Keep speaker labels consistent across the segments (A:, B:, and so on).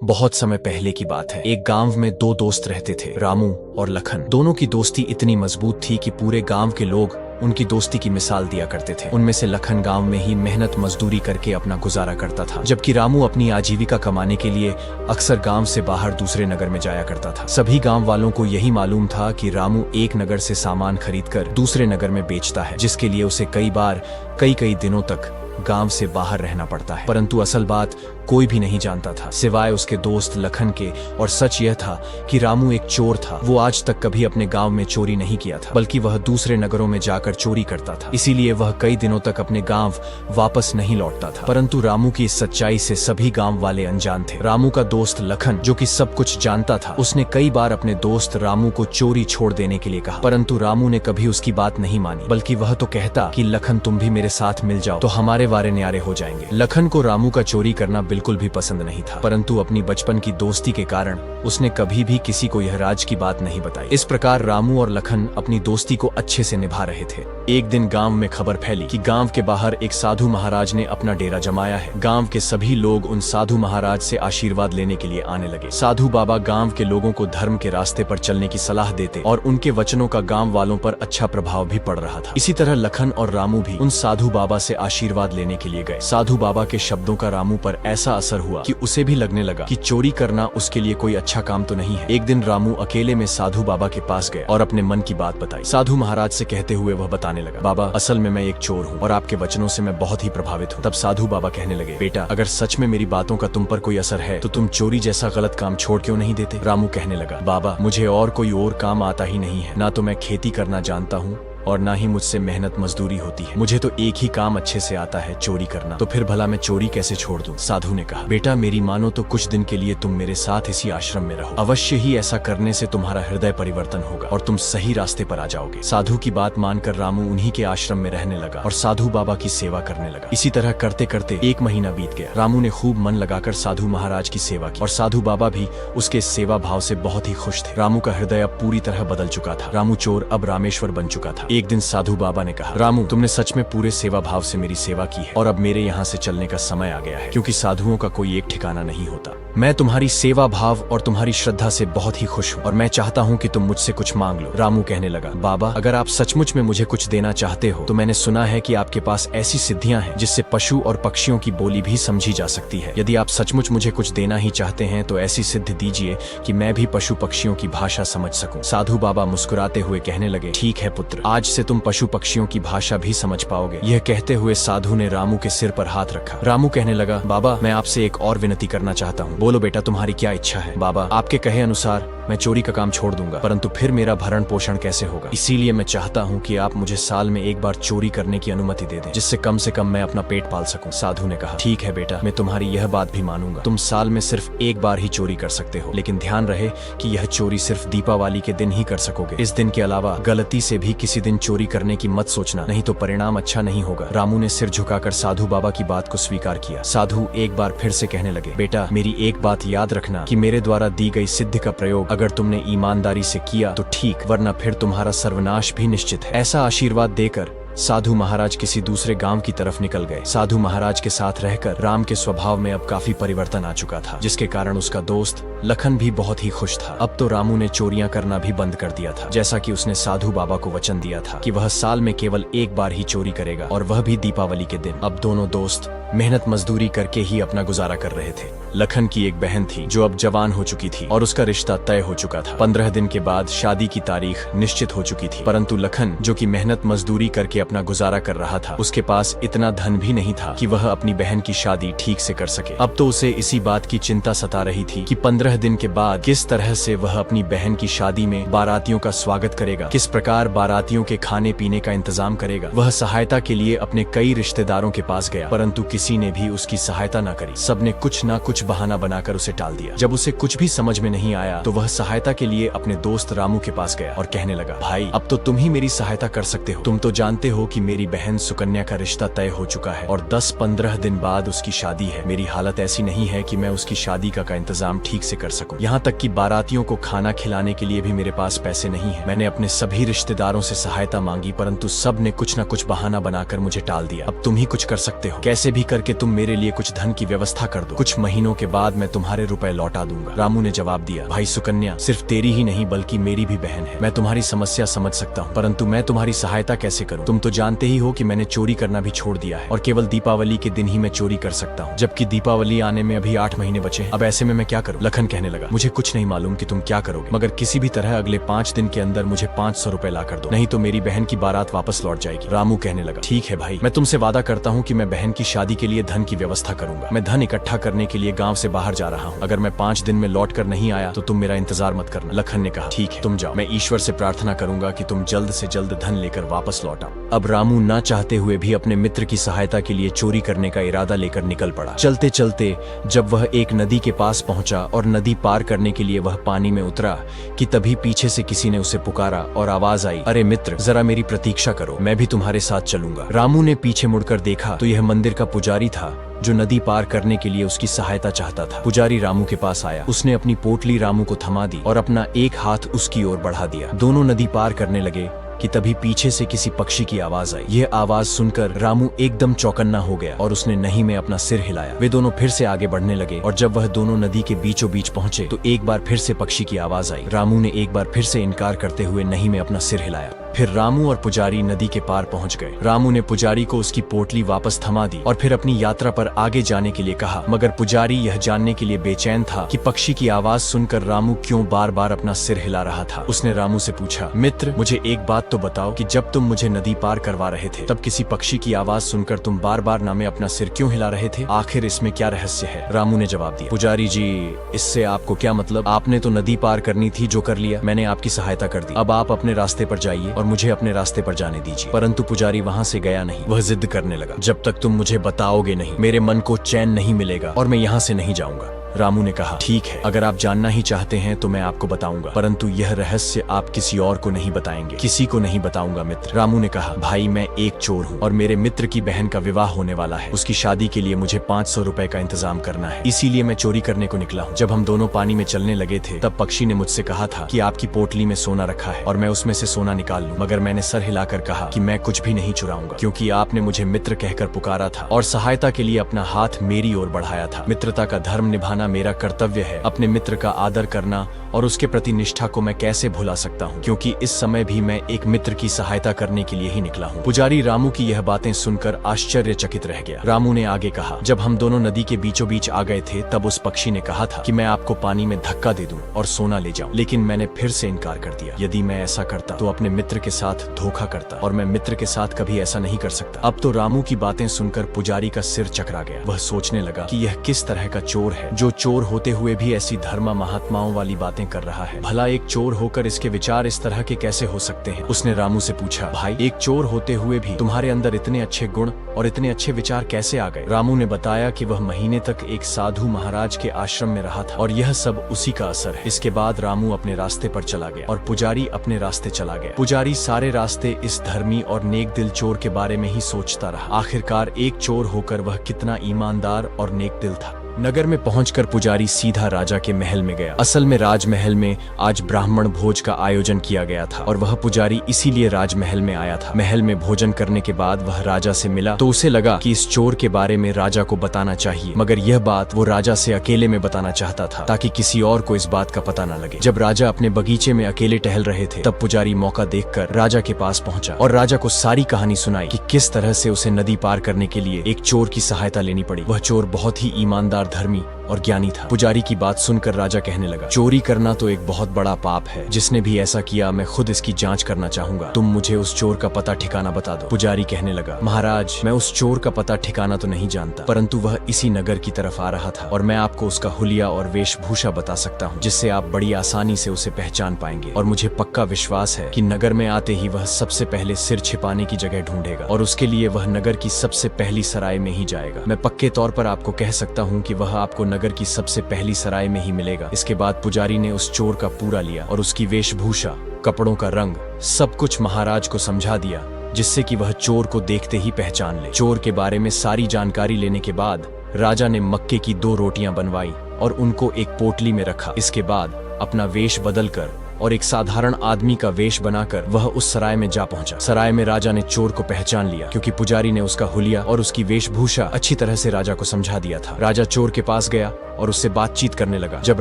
A: बहुत समय पहले की बात है। एक गांव में दो दोस्त रहते थे, रामू और लखन। दोनों की दोस्ती इतनी मजबूत थी कि पूरे गांव के लोग उनकी दोस्ती की मिसाल दिया करते थे। उनमें से लखन गांव में ही मेहनत मजदूरी करके अपना गुजारा करता था, जबकि रामू अपनी आजीविका कमाने के लिए अक्सर गांव से बाहर दूसरे नगर में जाया करता था। सभी गांव वालों को यही मालूम था कि रामू एक नगर से सामान खरीदकर दूसरे नगर में बेचता है, जिसके लिए उसे कई बार कई दिनों तक गांव से बाहर रहना पड़ता है। परंतु असल बात कोई भी नहीं जानता था सिवाय उसके दोस्त लखन के, और सच यह था कि रामू एक चोर था। वो आज तक कभी अपने गांव में चोरी नहीं किया था, बल्कि वह दूसरे नगरों में जाकर चोरी करता था। इसीलिए वह कई दिनों तक अपने गांव वापस नहीं लौटता था। परंतु रामू की इस सच्चाई से सभी गांव वाले अनजान थे। रामू का दोस्त लखन, जो कि सब कुछ जानता था, उसने कई बार अपने दोस्त रामू को चोरी छोड़ देने के लिए कहा, परंतु रामू ने कभी उसकी बात नहीं मानी, बल्कि वह तो कहता कि लखन तुम भी मेरे साथ मिल जाओ तो हमारे वारे न्यारे हो जाएंगे। लखन को रामू का चोरी करना बिल्कुल भी पसंद नहीं था, परंतु अपनी बचपन की दोस्ती के कारण उसने कभी भी किसी को यह राज की बात नहीं बताई। इस प्रकार रामू और लखन अपनी दोस्ती को अच्छे से निभा रहे थे। एक दिन गांव में खबर फैली कि गांव के बाहर एक साधु महाराज ने अपना डेरा जमाया है। गांव के सभी लोग उन साधु महाराज से आशीर्वाद लेने के लिए आने लगे। साधु बाबा गांव के लोगों को धर्म के रास्ते पर चलने की सलाह देते और उनके वचनों का गांव वालों पर अच्छा प्रभाव भी पड़ रहा था। इसी तरह लखन और रामू भी उन साधु बाबा से आशीर्वाद लेने के लिए गए। साधु बाबा के शब्दों का रामू पर ऐसा असर हुआ कि उसे भी लगने लगा कि चोरी करना उसके लिए कोई अच्छा काम तो नहीं है। एक दिन रामू अकेले में साधु बाबा के पास गया और अपने मन की बात बताई। साधु महाराज से कहते हुए वह बताने लगा, बाबा असल में मैं एक चोर हूँ और आपके वचनों से मैं बहुत ही प्रभावित हूँ। तब साधु बाबा कहने लगे, बेटा अगर सच में मेरी बातों का तुम पर कोई असर है तो तुम चोरी जैसा गलत काम छोड़ क्यों नहीं देते। रामू कहने लगा, बाबा मुझे और कोई और काम आता ही नहीं है, ना तो मैं खेती करना जानता हूँ और ना ही मुझसे मेहनत मजदूरी होती है। मुझे तो एक ही काम अच्छे से आता है, चोरी करना। तो फिर भला मैं चोरी कैसे छोड़ दूं? साधु ने कहा, बेटा मेरी मानो तो कुछ दिन के लिए तुम मेरे साथ इसी आश्रम में रहो। अवश्य ही ऐसा करने से तुम्हारा हृदय परिवर्तन होगा और तुम सही रास्ते पर आ जाओगे। साधु की बात मानकर रामू उन्हीं के आश्रम में रहने लगा और साधु बाबा की सेवा करने लगा। इसी तरह करते करते एक महीना बीत गया। रामू ने खूब मन लगाकर साधु महाराज की सेवा की और साधु बाबा भी उसके सेवा भाव से बहुत ही खुश थे। रामू का हृदय अब पूरी तरह बदल चुका था। रामू चोर अब रामेश्वर बन चुका था। एक दिन साधु बाबा ने कहा, रामू तुमने सच में पूरे सेवा भाव से मेरी सेवा की है और अब मेरे यहाँ से चलने का समय आ गया है, क्योंकि साधुओं का कोई एक ठिकाना नहीं होता। मैं तुम्हारी सेवा भाव और तुम्हारी श्रद्धा से बहुत ही खुश हूँ और मैं चाहता हूँ कि तुम मुझसे कुछ मांग लो। रामू कहने लगा, बाबा अगर आप सचमुच में मुझे कुछ देना चाहते हो तो मैंने सुना है कि आपके पास ऐसी सिद्धियां हैं जिससे पशु और पक्षियों की बोली भी समझी जा सकती है। यदि आप सचमुच मुझे कुछ देना ही चाहते हैं तो ऐसी सिद्धि दीजिए कि मैं भी पशु पक्षियों की भाषा समझ सकूं। साधु बाबा मुस्कुराते हुए कहने लगे, ठीक है पुत्र, आज से तुम पशु पक्षियों की भाषा भी समझ पाओगे। यह कहते हुए साधु ने रामू के सिर पर हाथ रखा। रामू कहने लगा, बाबा मैं आपसे एक और विनती करना चाहता हूँ। बोलो बेटा तुम्हारी क्या इच्छा है? बाबा आपके कहे अनुसार मैं चोरी का काम छोड़ दूंगा, परंतु फिर मेरा भरण पोषण कैसे होगा? इसीलिए मैं चाहता हूँ कि आप मुझे साल में एक बार चोरी करने की अनुमति दे दें, जिससे कम से कम मैं अपना पेट पाल सकूं। साधु ने कहा, ठीक है बेटा, मैं तुम्हारी यह बात भी मानूंगा। तुम साल में सिर्फ एक बार ही चोरी कर सकते हो, लेकिन ध्यान रहे कि यह चोरी सिर्फ दीपावली के दिन ही कर सकोगे। इस दिन के अलावा गलती से भी किसी दिन चोरी करने की मत सोचना, नहीं तो परिणाम अच्छा नहीं होगा। रामू ने सिर झुकाकर साधु बाबा की बात को स्वीकार किया। साधु एक बार फिर से कहने लगे, बेटा मेरी एक बात याद रखना कि मेरे द्वारा दी गई सिद्धि का प्रयोग अगर तुमने ईमानदारी से किया तो ठीक, वरना फिर तुम्हारा सर्वनाश भी निश्चित है। ऐसा आशीर्वाद देकर साधु महाराज किसी दूसरे गांव की तरफ निकल गए। साधु महाराज के साथ रहकर राम के स्वभाव में अब काफी परिवर्तन आ चुका था, जिसके कारण उसका दोस्त लखन भी बहुत ही खुश था। अब तो रामू ने चोरियां करना भी बंद कर दिया था, जैसा कि उसने साधु बाबा को वचन दिया था कि वह साल में केवल एक बार ही चोरी करेगा, और वह भी दीपावली के दिन। अब दोनों दोस्त मेहनत मजदूरी करके ही अपना गुजारा कर रहे थे। लखन की एक बहन थी जो अब जवान हो चुकी थी और उसका रिश्ता तय हो चुका था। 15 दिन के बाद शादी की तारीख निश्चित हो चुकी थी, परंतु लखन जो कि मेहनत मजदूरी करके अपना गुजारा कर रहा था, उसके पास इतना धन भी नहीं था कि वह अपनी बहन की शादी ठीक से कर सके। अब तो उसे इसी बात की चिंता सता रही थी कि 15 दिन के बाद किस तरह से वह अपनी बहन की शादी में बारातियों का स्वागत करेगा, किस प्रकार बारातियों के खाने पीने का इंतजाम करेगा। वह सहायता के लिए अपने कई रिश्तेदारों के पास गया, परंतु किसी ने भी उसकी सहायता न करी। सबने कुछ न कुछ बहाना बनाकर उसे टाल दिया। जब उसे कुछ भी समझ में नहीं आया तो वह सहायता के लिए अपने दोस्त रामू के पास गया और कहने लगा, भाई अब तो तुम ही मेरी सहायता कर सकते हो। तुम तो जानते जानते हो कि मेरी बहन सुकन्या का रिश्ता तय हो चुका है और 10-15 दिन बाद उसकी शादी है। मेरी हालत ऐसी नहीं है कि मैं उसकी शादी का इंतजाम ठीक से कर सकूं। यहाँ तक कि बारातियों को खाना खिलाने के लिए भी मेरे पास पैसे नहीं है। मैंने अपने सभी रिश्तेदारों से सहायता मांगी, परंतु सब ने कुछ न कुछ बहाना बनाकर मुझे टाल दिया। अब तुम ही कुछ कर सकते हो, कैसे भी करके तुम मेरे लिए कुछ धन की व्यवस्था कर दो। कुछ महीनों के बाद मैं तुम्हारे रुपए लौटा दूंगा। रामू ने जवाब दिया, भाई सुकन्या सिर्फ तेरी ही नहीं बल्कि मेरी भी बहन है। मैं तुम्हारी समस्या समझ सकता हूँ, परंतु मैं तुम्हारी सहायता कैसे करूँ? तुम तो जानते ही हो कि मैंने चोरी करना भी छोड़ दिया है और केवल दीपावली के दिन ही मैं चोरी कर सकता हूँ, जबकि दीपावली आने में अभी 8 महीने बचे हैं। अब ऐसे में मैं क्या करूँ? लखन कहने लगा, मुझे कुछ नहीं मालूम कि तुम क्या करोगे, मगर किसी भी तरह अगले 5 दिन के अंदर मुझे 500 रुपए ला कर दो, नहीं तो मेरी बहन की बारात वापस लौट जाएगी। रामू कहने लगा, ठीक है भाई, मैं तुमसे वादा करता हूँ कि मैं बहन की शादी के लिए धन की व्यवस्था करूंगा। मैं धन इकट्ठा करने के लिए गाँव से बाहर जा रहा हूँ। अगर मैं 5 दिन में लौट कर नहीं आया तो तुम मेरा इंतजार मत करना। लखन ने कहा, ठीक है तुम जाओ, मैं ईश्वर से प्रार्थना करूंगा कि तुम जल्द से जल्द धन लेकर वापस लौट आओ। अब रामू ना चाहते हुए भी अपने मित्र की सहायता के लिए चोरी करने का इरादा लेकर निकल पड़ा। चलते चलते जब वह एक नदी के पास पहुंचा और नदी पार करने के लिए वह पानी में उतरा कि तभी पीछे से किसी ने उसे पुकारा और आवाज आई, अरे मित्र जरा मेरी प्रतीक्षा करो, मैं भी तुम्हारे साथ चलूंगा। रामू ने पीछे मुड़कर देखा तो यह मंदिर का पुजारी था जो नदी पार करने के लिए उसकी सहायता चाहता था। पुजारी रामू के पास आया, उसने अपनी पोटली रामू को थमा दी और अपना एक हाथ उसकी ओर बढ़ा दिया। दोनों नदी पार करने लगे कि तभी पीछे से किसी पक्षी की आवाज आई। यह आवाज सुनकर रामू एकदम चौकन्ना हो गया और उसने नहीं में अपना सिर हिलाया। वे दोनों फिर से आगे बढ़ने लगे और जब वह दोनों नदी के बीचों बीच पहुंचे तो एक बार फिर से पक्षी की आवाज आई। रामू ने एक बार फिर से इनकार करते हुए नहीं में अपना सिर हिलाया। फिर रामू और पुजारी नदी के पार पहुंच गए। रामू ने पुजारी को उसकी पोटली वापस थमा दी और फिर अपनी यात्रा पर आगे जाने के लिए कहा, मगर पुजारी यह जानने के लिए बेचैन था कि पक्षी की आवाज सुनकर रामू क्यों बार बार अपना सिर हिला रहा था। उसने रामू से पूछा, मित्र मुझे एक बात तो बताओ कि जब तुम मुझे नदी पार करवा रहे थे तब किसी पक्षी की आवाज सुनकर तुम बार बार नामे अपना सिर क्यों हिला रहे थे? आखिर इसमें क्या रहस्य है? रामू ने जवाब दिया, पुजारी जी इससे आपको क्या मतलब? आपने तो नदी पार करनी थी, जो कर लिया। मैंने आपकी सहायता कर दी। अब आप अपने रास्ते पर जाइए और मुझे अपने रास्ते पर जाने दीजिए। परंतु पुजारी वहाँ से गया नहीं। वह जिद करने लगा, जब तक तुम मुझे बताओगे नहीं मेरे मन को चैन नहीं मिलेगा और मैं यहाँ से नहीं जाऊंगा। रामू ने कहा, ठीक है, अगर आप जानना ही चाहते हैं तो मैं आपको बताऊंगा, परंतु यह रहस्य आप किसी और को नहीं बताएंगे। किसी को नहीं बताऊंगा मित्र। रामू ने कहा, भाई मैं एक चोर हूँ और मेरे मित्र की बहन का विवाह होने वाला है। उसकी शादी के लिए मुझे 500 रुपए का इंतजाम करना है, इसीलिए मैं चोरी करने को निकला हूँ। जब हम दोनों पानी में चलने लगे थे तब पक्षी ने मुझसे कहा था कि आपकी पोटली में सोना रखा है और मैं उसमें से सोना निकाल लूं, मगर मैंने सर हिलाकर कहा कि मैं कुछ भी नहीं चुराऊंगा, क्योंकि आपने मुझे मित्र कहकर पुकारा था और सहायता के लिए अपना हाथ मेरी ओर बढ़ाया था। मित्रता का धर्म निभाना मेरा कर्तव्य है। अपने मित्र का आदर करना और उसके प्रति निष्ठा को मैं कैसे भुला सकता हूँ, क्योंकि इस समय भी मैं एक मित्र की सहायता करने के लिए ही निकला हूँ। पुजारी रामू की यह बातें सुनकर आश्चर्यचकित रह गया। रामू ने आगे कहा, जब हम दोनों नदी के बीचों बीच आ गए थे तब उस पक्षी ने कहा था कि मैं आपको पानी में धक्का दे दूं और सोना ले जाऊं, लेकिन मैंने फिर से इनकार कर दिया। यदि मैं ऐसा करता तो अपने मित्र के साथ धोखा करता और मैं मित्र के साथ कभी ऐसा नहीं कर सकता। अब तो रामू की बातें सुनकर पुजारी का सिर चकरा गया। वह सोचने लगा कि यह किस तरह का चोर है जो चोर होते हुए भी ऐसी धर्म महात्माओं वाली बातें कर रहा है। भला एक चोर होकर इसके विचार इस तरह के कैसे हो सकते हैं? उसने रामू से पूछा, भाई एक चोर होते हुए भी तुम्हारे अंदर इतने अच्छे गुण और इतने अच्छे विचार कैसे आ गए? रामू ने बताया कि वह महीने तक एक साधु महाराज के आश्रम में रहा था और यह सब उसी का असर है। इसके बाद रामू अपने रास्ते पर चला गया और पुजारी अपने रास्ते चला गया। पुजारी सारे रास्ते इस धर्मी और नेक दिल चोर के बारे में ही सोचता रहा। आखिरकार एक चोर होकर वह कितना ईमानदार और नेक दिल था। नगर में पहुंचकर पुजारी सीधा राजा के महल में गया। असल में राजमहल में आज ब्राह्मण भोज का आयोजन किया गया था और वह पुजारी इसीलिए राजमहल में आया था। महल में भोजन करने के बाद वह राजा से मिला तो उसे लगा कि इस चोर के बारे में राजा को बताना चाहिए, मगर यह बात वो राजा से अकेले में बताना चाहता था ताकि किसी और को इस बात का पता न लगे। जब राजा अपने बगीचे में अकेले टहल रहे थे तब पुजारी मौका देखकर राजा के पास पहुंचा और राजा को सारी कहानी सुनाई कि किस तरह से उसे नदी पार करने के लिए एक चोर की सहायता लेनी पड़ी। वह चोर बहुत ही ईमानदार, धर्मी और ज्ञानी था। पुजारी की बात सुनकर राजा कहने लगा, चोरी करना तो एक बहुत बड़ा पाप है। जिसने भी ऐसा किया मैं खुद इसकी जांच करना चाहूंगा। तुम मुझे उस चोर का पता ठिकाना बता दो। पुजारी कहने लगा, महाराज मैं उस चोर का पता ठिकाना तो नहीं जानता, परंतु वह इसी नगर की तरफ आ रहा था और मैं आपको उसका हुलिया और वेशभूषा बता सकता हूँ, जिससे आप बड़ी आसानी से उसे पहचान पाएंगे। और मुझे पक्का विश्वास है कि नगर में आते ही वह सबसे पहले सिर छिपाने की जगह ढूंढेगा और उसके लिए वह नगर की सबसे पहली सराय में ही जाएगा। मैं पक्के तौर पर आपको कह सकता हूँ कि वह आपको नगर की सबसे पहली सराय में ही मिलेगा। इसके बाद पुजारी ने उस चोर का पूरा लिया और उसकी वेशभूषा, कपड़ों का रंग, सब कुछ महाराज को समझा दिया जिससे कि वह चोर को देखते ही पहचान ले। चोर के बारे में सारी जानकारी लेने के बाद राजा ने मक्के की 2 रोटियां बनवाई और उनको एक पोटली में रखा। इसके बाद अपना वेश बदलकर और एक साधारण आदमी का वेश बनाकर वह उस सराय में जा पहुंचा। सराय में राजा ने चोर को पहचान लिया, क्योंकि पुजारी ने उसका हुलिया और उसकी वेशभूषा अच्छी तरह से राजा को समझा दिया था। राजा चोर के पास गया और उससे बातचीत करने लगा। जब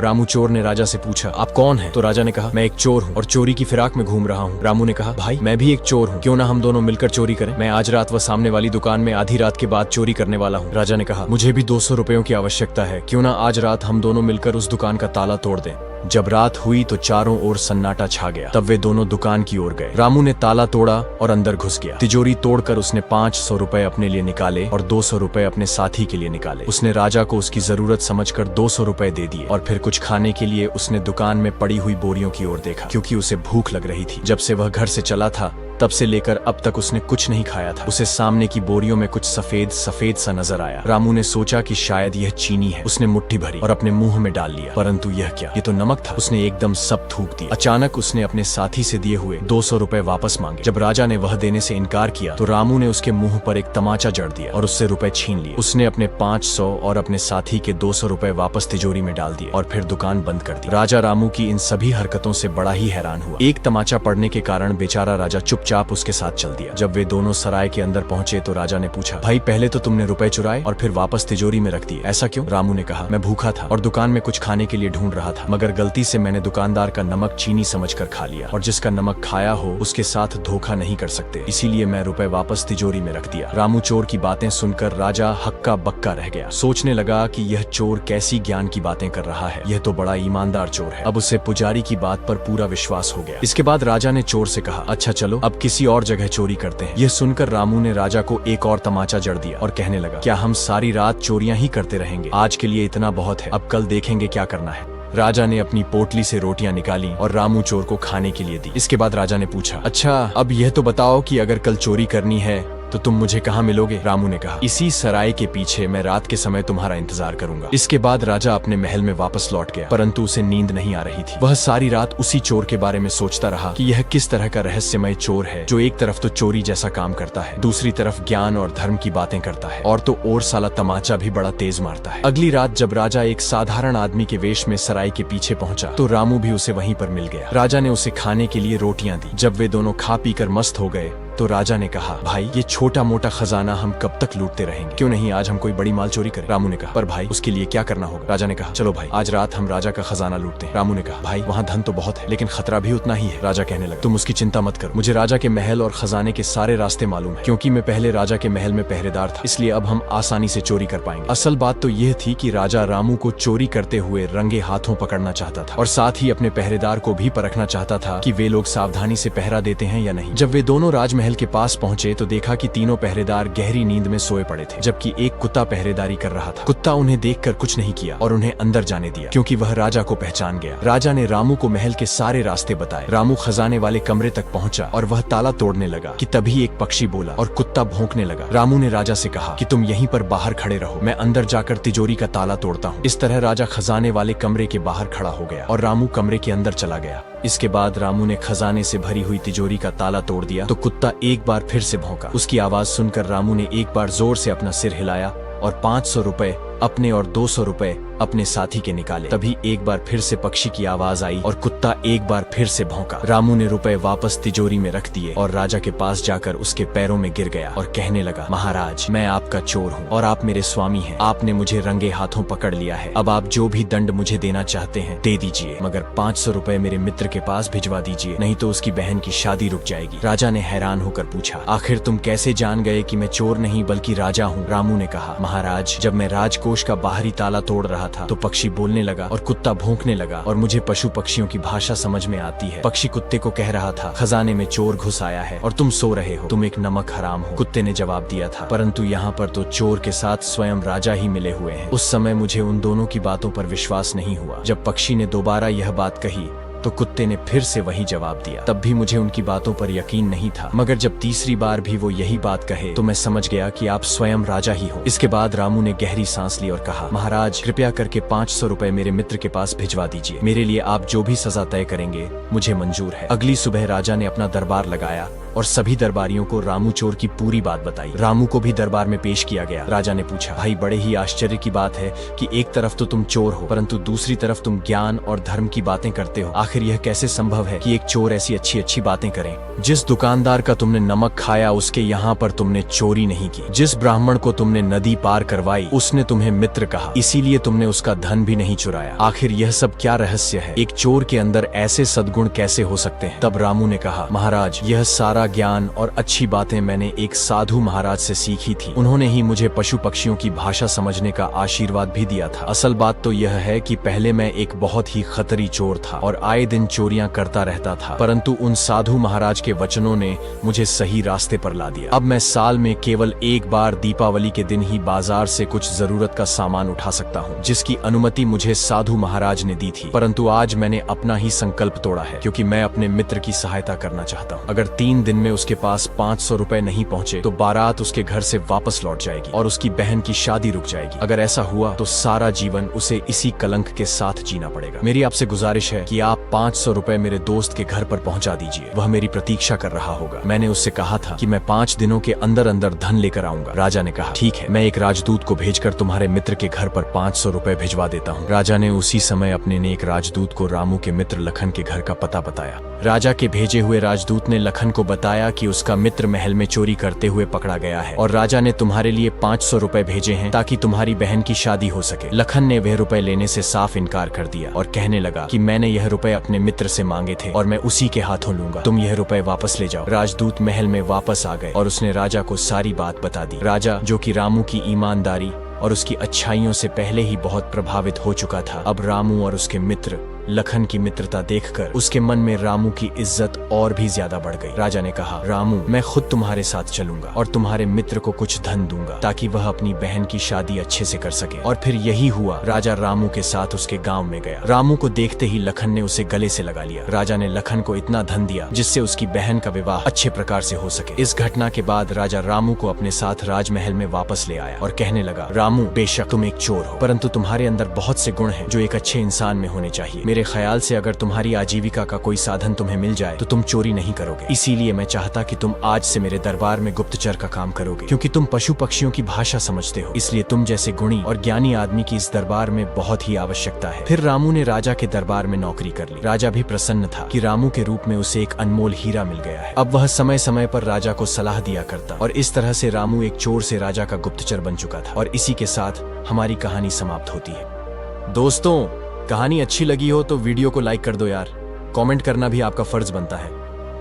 A: रामू चोर ने राजा से पूछा, आप कौन हैं? तो राजा ने कहा, मैं एक चोर हूँ और चोरी की फिराक में घूम रहा हूँ। रामू ने कहा, भाई मैं भी एक चोर हूँ, क्यों ना हम दोनों मिलकर चोरी करें? मैं आज रात वह सामने वाली दुकान में आधी रात के बाद चोरी करने वाला हूँ। राजा ने कहा, मुझे भी 200 रुपयों की आवश्यकता है, क्यों ना आज रात हम दोनों मिलकर उस दुकान का ताला तोड़ दें। जब रात हुई तो चारों ओर सन्नाटा छा गया। तब वे दोनों दुकान की ओर गए। रामू ने ताला तोड़ा और अंदर घुस गया। तिजोरी तोड़कर उसने 500 रुपए अपने लिए निकाले और 200 रुपए अपने साथी के लिए निकाले। उसने राजा को उसकी जरूरत समझकर 200 रुपए दे दिए और फिर कुछ खाने के लिए उसने दुकान में पड़ी हुई बोरियों की ओर देखा, क्योंकि उसे भूख लग रही थी। जब से वह घर से चला था तब से लेकर अब तक उसने कुछ नहीं खाया था। उसे सामने की बोरियों में कुछ सफेद सफेद सा नजर आया। रामू ने सोचा कि शायद यह चीनी है। उसने मुट्ठी भरी और अपने मुंह में डाल लिया, परंतु यह क्या, ये तो नमक था। उसने एकदम सब थूक दिया। अचानक उसने अपने साथी से दिए हुए 200 रुपए वापस मांगे। जब राजा ने वह देने से इनकार किया तो रामू ने उसके मुंह पर एक तमाचा जड़ दिया और उससे रुपए छीन लिए। उसने अपने 500 और अपने साथी के 200 रुपए वापस तिजोरी में डाल दिए और फिर दुकान बंद कर दी। राजा रामू की इन सभी हरकतों से बड़ा ही हैरान हुआ। एक तमाचा पड़ने के कारण बेचारा राजा चुपचाप उसके साथ दिया। जब वे दोनों सराय के अंदर पहुंचे तो राजा ने पूछा, भाई पहले तो तुमने रुपए चुराए और फिर वापस तिजोरी में रख दिए, ऐसा क्यों? रामू ने कहा, मैं भूखा था और दुकान में कुछ खाने के लिए ढूंढ रहा था, मगर गलती से मैंने दुकानदार का नमक चीनी समझकर खा लिया और जिसका नमक खाया हो उसके साथ धोखा नहीं कर सकते, इसीलिए मैं रुपए वापस तिजोरी में रख दिया। रामू चोर की बातें सुनकर राजा हक्का बक्का रह गया। सोचने लगा कि यह चोर कैसी ज्ञान की बातें कर रहा है, यह तो बड़ा ईमानदार चोर है। अब उसे पुजारी की बात पर पूरा विश्वास हो गया। इसके बाद राजा ने चोर से कहा, अच्छा चलो अब किसी और जगह चोरी करते हैं। यह सुनकर रामू ने राजा को एक और तमाचा जड़ दिया और कहने लगा, क्या हम सारी रात चोरियां ही करते रहेंगे? आज के लिए इतना बहुत है, अब कल देखेंगे क्या करना है। राजा ने अपनी पोटली से रोटियां निकाली और रामू चोर को खाने के लिए दी। इसके बाद राजा ने पूछा, अच्छा अब यह तो बताओ कि अगर कल चोरी करनी है तो तुम मुझे कहाँ मिलोगे? रामू ने कहा, इसी सराय के पीछे, मैं रात के समय तुम्हारा इंतजार करूंगा। इसके बाद राजा अपने महल में वापस लौट गया, परंतु उसे नींद नहीं आ रही थी। वह सारी रात उसी चोर के बारे में सोचता रहा कि यह किस तरह का रहस्यमय चोर है जो एक तरफ तो चोरी जैसा काम करता है, दूसरी तरफ ज्ञान और धर्म की बातें करता है और तो और साला तमाचा भी बड़ा तेज मारता है। अगली रात जब राजा एक साधारण आदमी के वेश में सराय के पीछे पहुंचा तो रामू भी उसे वहीं पर मिल गया। राजा ने उसे खाने के लिए रोटियां दी। जब वे दोनों खा पी कर मस्त हो गए तो राजा ने कहा, भाई ये छोटा मोटा खजाना हम कब तक लूटते रहेंगे, क्यों नहीं आज हम कोई बड़ी माल चोरी करें? रामू ने कहा, पर भाई उसके लिए क्या करना होगा? राजा ने कहा, चलो भाई आज रात हम राजा का खजाना लूटते हैं। रामू ने कहा, भाई वहाँ धन तो बहुत है लेकिन खतरा भी उतना ही है। राजा कहने लगा, तुम उसकी चिंता मत करो, मुझे राजा के महल और खजाने के सारे रास्ते मालूम है, क्योंकि मैं पहले राजा के महल में पहरेदार था, इसलिए अब हम आसानी से चोरी कर पाएंगे। असल बात तो यह थी कि राजा रामू को चोरी करते हुए रंगे हाथों पकड़ना चाहता था और साथ ही अपने पहरेदार को भी परखना चाहता था कि वे लोग सावधानी से पहरा देते हैं या नहीं। जब वे दोनों राजमहल के पास पहुंचे तो देखा कि तीनों पहरेदार गहरी नींद में सोए पड़े थे, जबकि एक कुत्ता पहरेदारी कर रहा था। कुत्ता उन्हें देखकर कुछ नहीं किया और उन्हें अंदर जाने दिया, क्योंकि वह राजा को पहचान गया। राजा ने रामू को महल के सारे रास्ते बताए। रामू खजाने वाले कमरे तक पहुंचा और वह ताला तोड़ने लगा कि तभी एक पक्षी बोला और कुत्ता भौंकने लगा। रामू ने राजा से कहा कि तुम यहीं पर बाहर खड़े रहो, मैं अंदर जाकर तिजोरी का ताला तोड़ता हूँ। इस तरह राजा खजाने वाले कमरे के बाहर खड़ा हो गया और रामू कमरे के अंदर चला गया। इसके बाद रामू ने खजाने से भरी हुई तिजोरी का ताला तोड़ दिया तो कुत्ता एक बार फिर से भौंका। उसकी आवाज सुनकर रामू ने एक बार जोर से अपना सिर हिलाया और 500 रुपए अपने और 200 रुपए अपने साथी के निकाले। तभी एक बार फिर से पक्षी की आवाज आई और कुत्ता एक बार फिर से भौंका। रामू ने रुपए वापस तिजोरी में रख दिए और राजा के पास जाकर उसके पैरों में गिर गया और कहने लगा, महाराज मैं आपका चोर हूँ और आप मेरे स्वामी हैं। आपने मुझे रंगे हाथों पकड़ लिया है, अब आप जो भी दंड मुझे देना चाहते हैं दे दीजिए, मगर 500 रुपए मेरे मित्र के पास भिजवा दीजिए, नहीं तो उसकी बहन की शादी रुक जाएगी। राजा ने हैरान होकर पूछा, आखिर तुम कैसे जान गए कि मैं चोर नहीं बल्कि राजा हूँ? रामू ने कहा, महाराज जब मैं राजकोष का बाहरी ताला तोड़ रहा था तो पक्षी बोलने लगा और कुत्ता भौंकने लगा और मुझे पशु पक्षियों की भाषा समझ में आती है। पक्षी कुत्ते को कह रहा था, खजाने में चोर घुस आया है और तुम सो रहे हो, तुम एक नमक हराम हो। कुत्ते ने जवाब दिया था, परंतु यहाँ पर तो चोर के साथ स्वयं राजा ही मिले हुए हैं। उस समय मुझे उन दोनों की बातों पर विश्वास नहीं हुआ। जब पक्षी ने दोबारा यह बात कही तो कुत्ते ने फिर से वही जवाब दिया। तब भी मुझे उनकी बातों पर यकीन नहीं था, मगर जब तीसरी बार भी वो यही बात कहे तो मैं समझ गया कि आप स्वयं राजा ही हो। इसके बाद रामू ने गहरी सांस ली और कहा, महाराज कृपया करके 500 रुपए मेरे मित्र के पास भिजवा दीजिए, मेरे लिए आप जो भी सजा तय करेंगे मुझे मंजूर है। अगली सुबह राजा ने अपना दरबार लगाया और सभी दरबारियों को रामू चोर की पूरी बात बताई। रामू को भी दरबार में पेश किया गया। राजा ने पूछा, भाई बड़े ही आश्चर्य की बात है कि एक तरफ तो तुम चोर हो परंतु दूसरी तरफ तुम ज्ञान और धर्म की बातें करते हो। आखिर यह कैसे संभव है कि एक चोर ऐसी अच्छी अच्छी बातें करे? जिस दुकानदार का तुमने नमक खाया उसके यहाँ पर तुमने चोरी नहीं की। जिस ब्राह्मण को तुमने नदी पार करवाई उसने तुम्हें मित्र कहा, इसीलिए तुमने उसका धन भी नहीं चुराया। आखिर यह सब क्या रहस्य है? एक चोर के अंदर ऐसे सद्गुण कैसे हो सकते हैं? तब रामू ने कहा, महाराज यह सारा ज्ञान और अच्छी बातें मैंने एक साधु महाराज से सीखी थी। उन्होंने ही मुझे पशु पक्षियों की भाषा समझने का आशीर्वाद भी दिया था। असल बात तो यह है कि पहले मैं एक बहुत ही खतरी चोर था और आए दिन चोरियां करता रहता था, परंतु उन साधु महाराज के वचनों ने मुझे सही रास्ते पर ला दिया। अब मैं साल में केवल एक बार दीपावली के दिन ही बाजार से कुछ जरूरत का सामान उठा सकता हूँ, जिसकी अनुमति मुझे साधु महाराज ने दी थी। परंतु आज मैंने अपना ही संकल्प तोड़ा है, क्योंकि मैं अपने मित्र की सहायता करना चाहता हूँ। अगर 3 दिन में उसके पास 500 रुपए नहीं पहुँचे तो बारात उसके घर से वापस लौट जाएगी और उसकी बहन की शादी रुक जाएगी। अगर ऐसा हुआ तो सारा जीवन उसे इसी कलंक के साथ जीना पड़ेगा। मेरी आपसे गुजारिश है कि आप 500 रुपए मेरे दोस्त के घर पर पहुंचा दीजिए, वह मेरी प्रतीक्षा कर रहा होगा। मैंने उससे कहा था कि मैं 5 दिनों के अंदर अंदर धन लेकर आऊंगा। राजा ने कहा, ठीक है, मैं एक राजदूत को भेजकर तुम्हारे मित्र के घर पर 500 रुपए भिजवा देता हूँ। राजा ने उसी समय अपने नेक राजदूत को रामू के मित्र लखन के घर का पता बताया। राजा के भेजे हुए राजदूत ने लखन को बताया कि उसका मित्र महल में चोरी करते हुए पकड़ा गया है और राजा ने तुम्हारे लिए 500 रुपए भेजे हैं ताकि तुम्हारी बहन की शादी हो सके। लखन ने वह रुपए लेने से साफ इनकार कर दिया और कहने लगा कि मैंने यह रुपए अपने मित्र से मांगे थे और मैं उसी के हाथों लूंगा। तुम यह रुपए वापस ले जाओ। राजदूत महल में वापस आ गए और उसने राजा को सारी बात बता दी। राजा, जो कि रामू की ईमानदारी और उसकी अच्छाइयों से पहले ही बहुत प्रभावित हो चुका था, अब रामू और उसके मित्र लखन की मित्रता देखकर उसके मन में रामू की इज्जत और भी ज्यादा बढ़ गई। राजा ने कहा, रामू, मैं खुद तुम्हारे साथ चलूंगा और तुम्हारे मित्र को कुछ धन दूंगा ताकि वह अपनी बहन की शादी अच्छे से कर सके। और फिर यही हुआ। राजा रामू के साथ उसके गांव में गया। रामू को देखते ही लखन ने उसे गले से लगा लिया। राजा ने लखन को इतना धन दिया जिससे उसकी बहन का विवाह अच्छे प्रकार से हो सके। इस घटना के बाद राजा रामू को अपने साथ राजमहल में वापस ले आया और कहने लगा, रामू, बेशक तुम एक चोर हो परंतु तुम्हारे अंदर बहुत से गुण हैं जो एक अच्छे इंसान में होने चाहिए। मेरे ख्याल से अगर तुम्हारी आजीविका का कोई साधन तुम्हें मिल जाए तो तुम चोरी नहीं करोगे। इसीलिए मैं चाहता कि तुम आज से मेरे दरबार में गुप्तचर का काम करोगे, क्योंकि तुम पशु पक्षियों की भाषा समझते हो। इसलिए तुम जैसे गुणी और ज्ञानी आदमी की इस दरबार में बहुत ही आवश्यकता है। फिर रामू ने राजा के दरबार में नौकरी कर ली। राजा भी प्रसन्न था कि रामू के रूप में उसे एक अनमोल हीरा मिल गया है। अब वह समय समय पर राजा को सलाह दिया करता और इस तरह से रामू एक चोर से राजा का गुप्तचर बन चुका था। और इसी के साथ हमारी कहानी समाप्त होती है। दोस्तों, कहानी अच्छी लगी हो तो वीडियो को लाइक कर दो यार। कमेंट करना भी आपका फर्ज बनता है।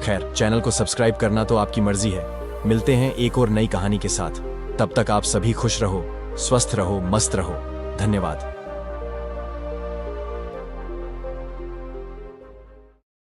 A: खैर, चैनल को सब्सक्राइब करना तो आपकी मर्जी है। मिलते हैं एक और नई कहानी के साथ। तब तक आप सभी खुश रहो, स्वस्थ रहो, मस्त रहो। धन्यवाद।